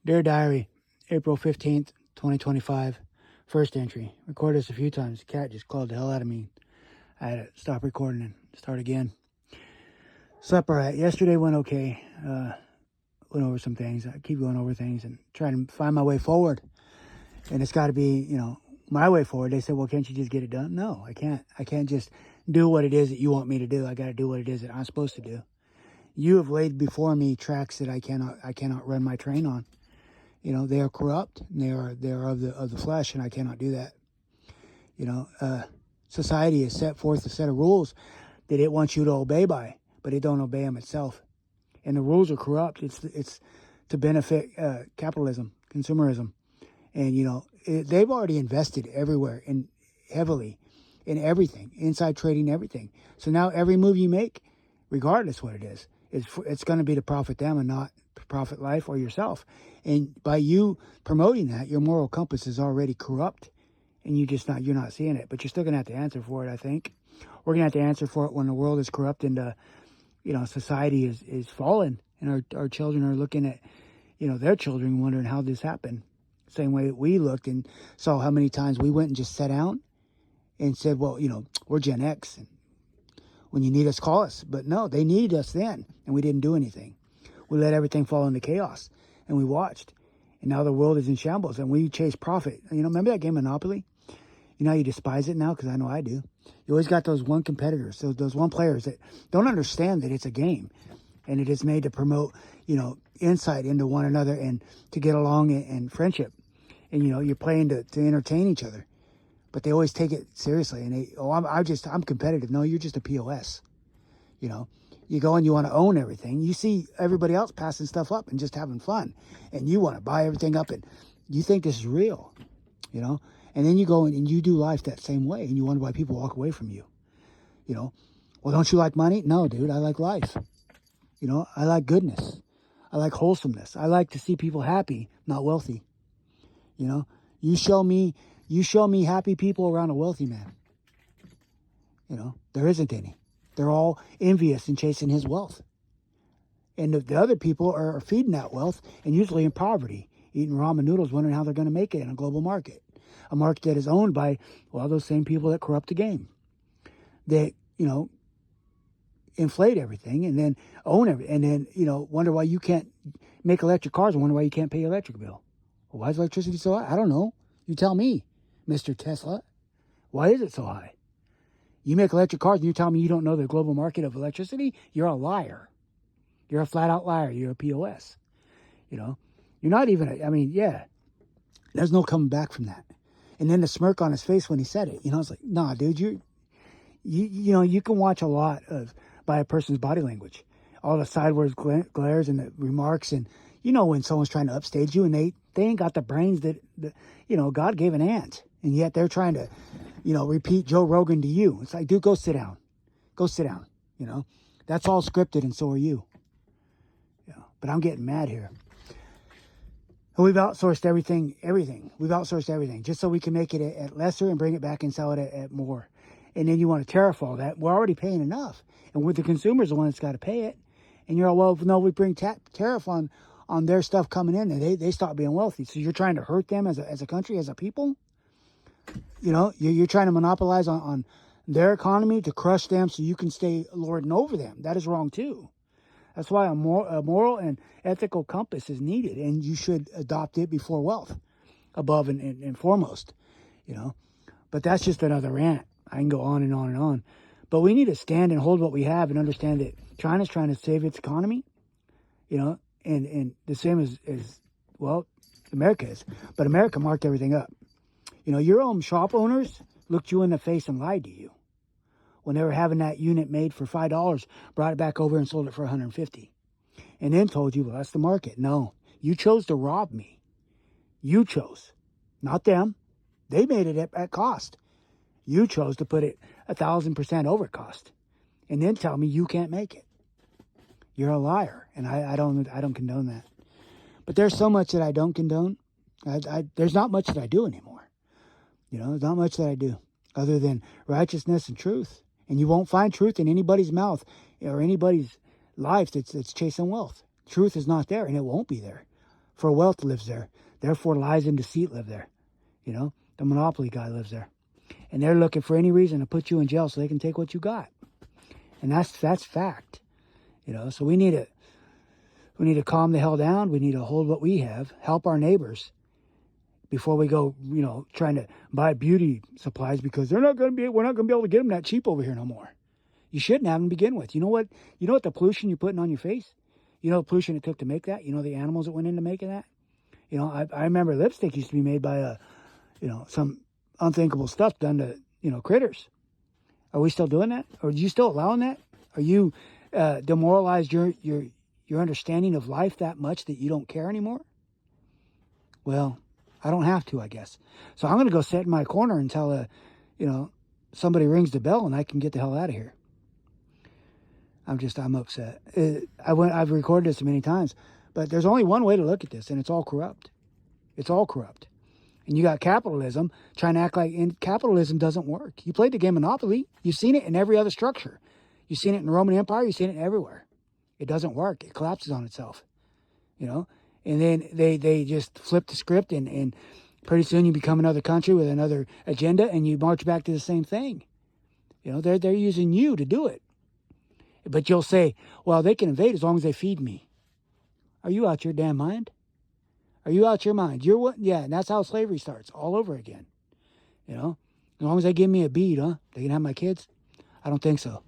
Dear Diary, April 15th, 2025. First entry. Recorded this a few times. The cat just clawed the hell out of me. I had to stop recording and start again. Slept all right. Yesterday went okay. Went over some things. I keep going over things and trying to find my way forward. And it's got to be, my way forward. They said, well, can't you just get it done? No, I can't. I can't just do what it is that you want me to do. I got to do what it is that I'm supposed to do. You have laid before me tracks that I cannot run my train on. They are corrupt. And they are of the flesh, and I cannot do that. Society has set forth a set of rules that it wants you to obey by, but it don't obey them itself. And the rules are corrupt. It's to benefit capitalism, consumerism, and they've already invested everywhere and heavily in everything, inside trading, everything. So now every move you make, regardless what it is, it's going to be to profit them and not profit life or yourself. And by you promoting that, your moral compass is already corrupt, and you're not seeing it. But you're still going to have to answer for it. I think we're going to have to answer for it when the world is corrupt and society is fallen, and our children are looking at their children wondering how this happened. Same way that we looked and saw how many times we went and just sat down and said, well, we're Gen X, and when you need us, call us. But no, they needed us then, and we didn't do anything. We let everything fall into chaos, and we watched. And now the world is in shambles, and we chase profit. Remember that game Monopoly? How you despise it now? Because I know I do. You always got those one competitors, those one players that don't understand that it's a game, and it is made to promote, insight into one another and to get along and friendship. And, you're playing to entertain each other. But they always take it seriously. And I'm competitive. No, you're just a POS. You go and you want to own everything. You see everybody else passing stuff up and just having fun. And you want to buy everything up and you think this is real, And then you go and you do life that same way. And you wonder why people walk away from you. Well, don't you like money? No, dude, I like life. I like goodness. I like wholesomeness. I like to see people happy, not wealthy. You show me happy people around a wealthy man. There isn't any. They're all envious and chasing his wealth. And the other people are feeding that wealth and usually in poverty, eating ramen noodles, wondering how they're going to make it in a global market. A market that is owned by, those same people that corrupt the game. That, inflate everything and then own everything. And then, wonder why you can't make electric cars and wonder why you can't pay your electric bill. Well, why is electricity so high? I don't know. You tell me, Mr. Tesla. Why is it so high? You make electric cars and you tell me you don't know the global market of electricity? You're a liar. You're a flat-out liar. You're a POS. You're not even, there's no coming back from that. And then the smirk on his face when he said it, it's like, nah, dude, you can watch a lot by a person's body language. All the sideways glares and the remarks, and when someone's trying to upstage you and they ain't got the brains that God gave an ant, and yet they're trying to repeat Joe Rogan to you. It's like, dude, go sit down. That's all scripted, and so are you. But I'm getting mad here. We've outsourced everything. We've outsourced everything just so we can make it at lesser and bring it back and sell it at more. And then you want to tariff all that. We're already paying enough. And we're the consumer's the one that's got to pay it. And you're all, well, no, we bring tariff on their stuff coming in, and they stop being wealthy. So you're trying to hurt them as a country, as a people? You're trying to monopolize on their economy to crush them so you can stay lording over them. That is wrong, too. That's why a moral and ethical compass is needed, and you should adopt it before wealth, above and foremost, But that's just another rant. I can go on and on and on. But we need to stand and hold what we have and understand that China's trying to save its economy, and the same as America is. But America marked everything up. Your own shop owners looked you in the face and lied to you. When they were having that unit made for $5, brought it back over and sold it for $150. And then told you, well, that's the market. No, you chose to rob me. You chose, not them. They made it at cost. You chose to put it 1,000% over cost. And then tell me you can't make it. You're a liar. And I don't condone that. But there's so much that I don't condone. There's not much that I do anymore. There's not much that I do other than righteousness and truth. And you won't find truth in anybody's mouth or anybody's life that's chasing wealth. Truth is not there, and it won't be there. for wealth lives there. Therefore, lies and deceit live there. You know, the monopoly guy lives there. And they're looking for any reason to put you in jail so they can take what you got. And that's fact. You know, so we need to calm the hell down. We need to hold what we have, help our neighbors before we go, you know, trying to buy beauty supplies because we're not going to be able to get them that cheap over here no more. You shouldn't have them to begin with. You know what the pollution you're putting on your face? You know the pollution it took to make that? You know the animals that went into making that? You know, I remember lipstick used to be made by some unthinkable stuff done to, you know, critters. Are we still doing that? Or are you still allowing that? Are you demoralized your understanding of life that much that you don't care anymore? Well, I don't have to, I guess. So I'm going to go sit in my corner until, somebody rings the bell and I can get the hell out of here. I'm upset. I've recorded this many times, but there's only one way to look at this, and it's all corrupt. It's all corrupt. And you got capitalism trying to act like capitalism doesn't work. You played the game Monopoly. You've seen it in every other structure. You've seen it in the Roman Empire. You've seen it everywhere. It doesn't work. It collapses on itself. You know? And then they just flip the script, and pretty soon you become another country with another agenda, and you march back to the same thing. You know, they're using you to do it. But you'll say, well, they can invade as long as they feed me. Are you out your damn mind? Are you out your mind? Yeah, and that's how slavery starts all over again. You know, as long as they give me a bead, they can have my kids. I don't think so.